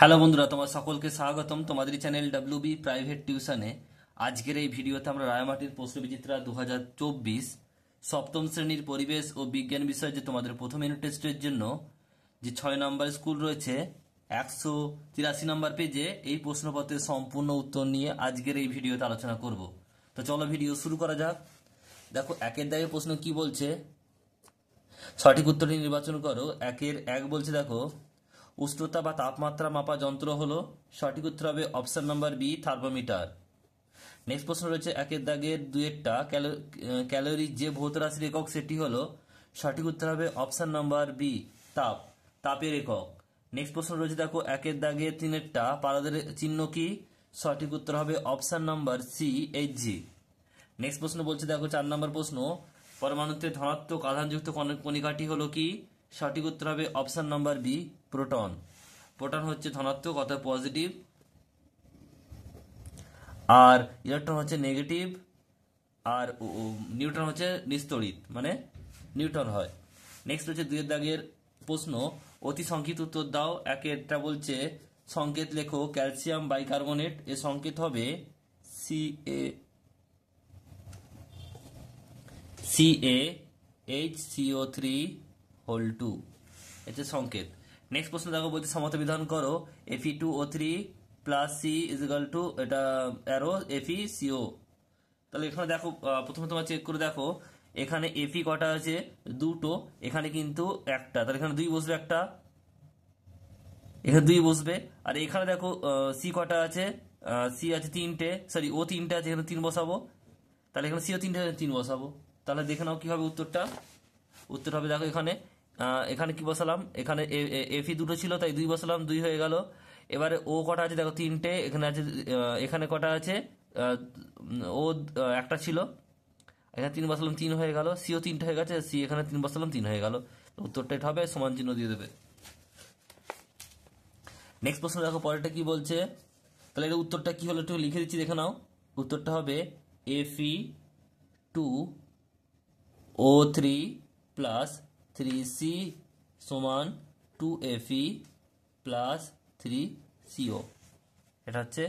Hello বন্ধুরা, তোমার সকলকে স্বাগতম তোমাদের চ্যানেল ডব্লিউবি প্রাইভেট টিউশনে। আজকের এই ভিডিওতে আমরা রায়মাটির প্রশ্নবিচিত্রা 2024 সপ্তম শ্রেণীর পরিবেশ ও বিজ্ঞান বিষয়ে যে তোমাদের প্রথম ইউনিট টেস্টের জন্য যে 6 নম্বর স্কুল রয়েছে 183 নম্বর পেজে এই প্রশ্নপত্রের সম্পূর্ণ উত্তর নিয়ে আজকের এই ভিডিওতে আলোচনা করব। তো চলো ভিডিও শুরু করা যাক। দেখো একের দাগের প্রশ্ন কি বলছে, সঠিক উত্তরটি নির্বাচন করো। একের এক বলছে, দেখো উষ্ণতা বা তাপমাত্রা মাপা যন্ত্র হলো, সঠিক উত্তর হবে option number B thermometer. Next প্রশ্ন রয়েছে একের দাগের দুয়েরটা, ক্যালোরি যে ভৌত রাশির একক সেটি হলো, সঠিক উত্তর হবে অপশন নাম্বার বি তাপ, তাপের একক। নেক্সট প্রশ্ন রয়েছে দেখো একের দাগের তিনেরটা, পারদের চিহ্ন কি, সঠিক উত্তর হবে option number C HG. Next প্রশ্ন বলছে দেখো 4 নম্বর প্রশ্ন, পরমাণুতে ধনাত্মক আধানযুক্ত কণিকাটি হলো কি, সঠিক উত্তর হবে option number B proton. Proton হচ্ছে ধনাত্মক অর্থাৎ পজিটিভ, আর ইলেকট্রন হচ্ছে নেগেটিভ, আর নিউট্রন হচ্ছে নিস্তড়িত মানে নিউট্রন হয়। নেক্সট হচ্ছে দুয়ের দাগের প্রশ্ন, অতি সংক্ষিপ্ত উত্তর দাও। একটা বলছে সংকেত লেখো ক্যালসিয়াম বাইকার্বনেট, এর সংকেত হবে CaHCO3(2) এটা সংকেত। নেক্সট প্রশ্ন দেখো বলছে সমতা বিধান করো, Fe2O3 plus C is equal to এটা অ্যারো FeCO। তাহলে এখানে দেখো প্রথমে তোমার চেক করে দেখো এখানে Fe কটা আছে, দুটো, এখানে কিন্তু একটা, তাহলে এখানে দুই বসবে, একটা এখানে দুই বসবে। আর এখানে দেখো সি কটা আছে, সি আছে তিনটে, সরি ও তিনটে আছে, এখানে তিন বসাবো, তাহলে এখানে সিও তিনটে তিন বসাবো। তাহলে দেখে নাও কি হবে উত্তরটা। উত্তর হবে দেখো এখানে কি বসালাম, এখানে এফি দুটো ছিল তাই দুই বসালাম, দুই হয়ে গেল। এবারে ও কটা আছে দেখো তিনটে, এখানে আছে এখানে কটা আছে, ও একটা ছিল, এখানে তিন বসালাম, তিন হয়ে গেল, সিও তিনটে হয়ে গেছে, সি এখানে তিন বসালাম, তিন হয়ে গেল। উত্তরটা এটা হবে, সমান চিহ্ন দিয়ে দেবে। নেক্সট প্রশ্ন দেখো পরেরটা কি বলছে, তাহলে এটা উত্তরটা কি হলো একটু লিখে দিচ্ছি দেখে নাও। উত্তরটা হবে Fe2O3 প্লাস 3C সমান 2Fe প্লাস 3CO, এটা হচ্ছে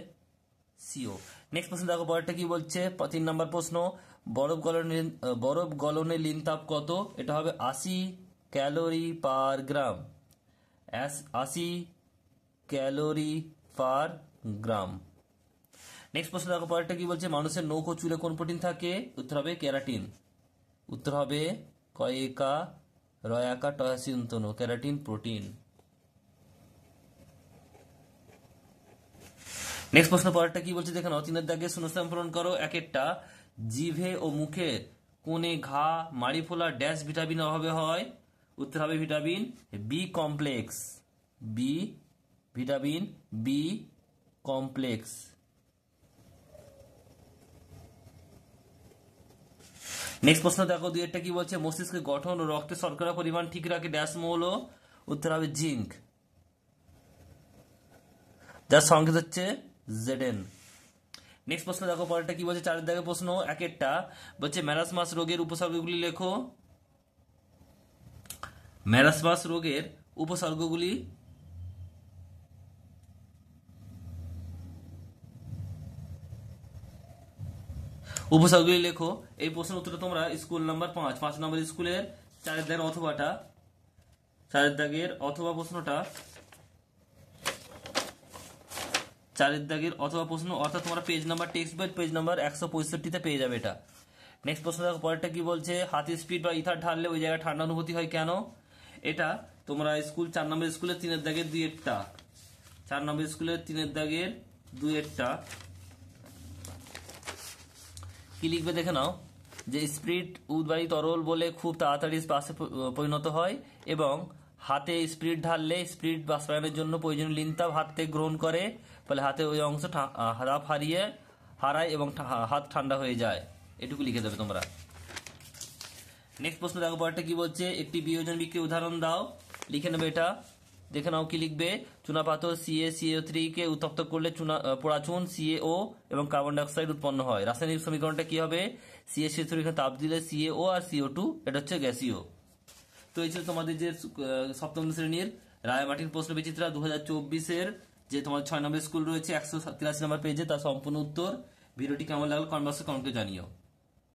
CO। নেক্সট প্রশ্ন দেখো পরেরটা কি বলছে, 3 নম্বর প্রশ্ন, বরফ গলনের লিন তাপ কত, এটা হবে 80 ক্যালোরি পার গ্রাম, 80 ক্যালোরি পার গ্রাম। নেক্সট প্রশ্ন দেখো পরেরটা কি বলছে, মানুষের নখ ও চুলে কোন প্রোটিন থাকে, উত্তর হবে ক্যারাটিন। উত্তর হবে কয়েকা রয়াকা টয়াসিন্তনো, ক্যারাটিন প্রোটিন। নেক্সট প্রশ্ন পরেরটা কি বলছে দেখে নাও, 3 দাগে শূন্যস্থান পূরণ করো। একটা, জিভে ও মুখের কোণে ঘা মাড়ি ফোলা ড্যাশ ভিটামিন অভাবে হয়, উত্তর হবে vitamin B complex, vitamin B complex. Next প্রশ্ন দেখো দুইটা কি বলছে, মস্তিষ্কের গঠন ও রক্তে শর্করা পরিমাণ ঠিক রাখে ড্যাশ মৌল, উত্তর হবে জিঙ্ক, যার সংকেত হচ্ছে Zn। নেক্সট প্রশ্ন দেখো পরেরটা কি বলছে, 4 দাগের প্রশ্ন, একটা বলছে ম্যারাসমাস রোগের উপসর্গগুলি লেখো। ম্যারাসমাস রোগের উপসর্গগুলি লেখো। এই প্রশ্নের উত্তরটা তোমরা স্কুল নাম্বার 5 নম্বর স্কুলের 4 দাগের অথবাটা, 4 দাগের অথবা প্রশ্নটা, 4 দাগের অথবা প্রশ্ন অর্থাৎ তোমরা পেজ নাম্বার টেক্সট বই পেজ নাম্বার 165-তে পেয়ে যাবে এটা। নেক্সট প্রশ্ন দেখো পরেরটা কি বলছে, হাতির স্পিড বা ইথার ঢাললে ওই জায়গায় ঠান্ডা অনুভূতি হয় কেন, এটা তোমরা স্কুল 4 নম্বর স্কুলের 3 দাগের দুইটা, 4 নম্বর স্কুলের 3 দাগের দুইটা কি লিখবে দেখে নাও, যে স্পিরিট উদ্বায়ী তরল বলে খুব তাড়াতাড়ি বাষ্পে পরিণত হয়, এবং হাতে স্পিরিট ঢাললে স্পিরিট বাষ্পায়নের জন্য প্রয়োজনীয় লিনতাপ হাত থেকে গ্রহণ করে, ফলে হাতে ওই অংশ হারাপ হারায় এবং হাত ঠান্ডা হয়ে যায়। এটুকু লিখে দেবে তোমরা। নেক্সট প্রশ্ন দেখো পরেরটা কি বলছে, একটি বিয়োজন বিক্রিয়ার উদাহরণ দাও, লিখে নেবে এটা দেখে নাও কি লিখবে, চুনাপাথর CaCO3 কে উত্তপ্ত করলে পোড়া চুন CaO এবং কার্বন ডাইঅক্সাইড উৎপন্ন হয়। রাসায়নিক সমীকরণটা কি হবে, CaCO3 কে তাপ দিলে CaO আর CO2, এটা হচ্ছে গ্যাসীয়। তো এই ছিল তোমাদের যে সপ্তম শ্রেণীর রায়মাটির প্রশ্নবিচিত্রা 2024-এর যে তোমার 6 নম্বর স্কুল রয়েছে 183 নম্বর পেজে, তার সম্পূর্ণ উত্তর। ভিডিওটি কেমন লাগলো কমেন্ট বক্সে কমেন্ট করে জানিও।